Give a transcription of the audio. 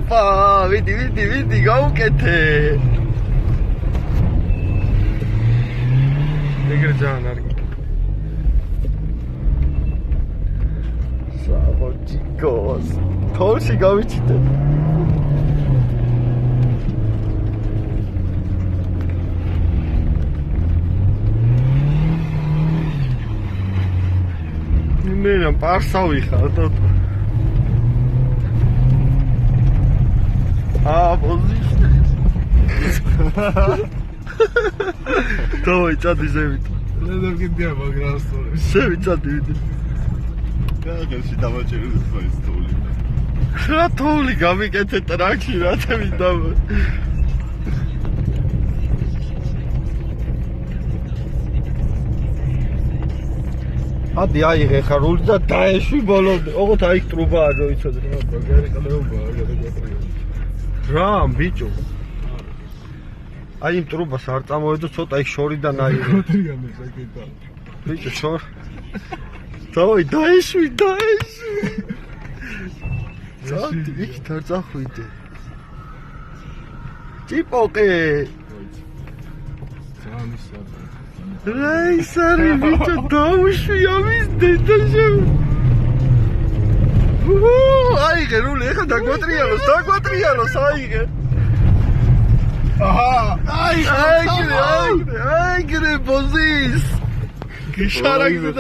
ოპა, ვიდი, გავუკეთე. ეგრე ძალიან არ გიქ. Bravo, chicos. თოლში გავიჩიტე. მე პარსავი ხარ და პოზიცია. დავай წადი ზევით. δεν გინდია მაგრამ სწორი. ზევით წადი ვიდე. გაგაში დამაჭერილი ხარ თოვლი. რა თოვლი გამიკეთე ტრაქში რა თვითა. ადი აიღე ხარ რული და დაეშვი ბოლომდე. ოღონდ აი ტრუბაა რო იცოდე რა ბაგარი ყლებაა გადაგატრიალე. რა ბიჭო. აი იმ ტრუბას არ წამოვედო ცოტა იქ შორიდან აიღე. გატრიალე საკითხა. ბიჭო შორ. დავай დაეშვი. ზადი იქ თარ წახვიდე. ტიპოკე. ზამისა. რაისარი ბიჭო დაუშვი ამის დედაშო. აიღე რული ეხა დაგვატრიალოს აიღე. აჰა აიღე ბოზის. გიშარაგზე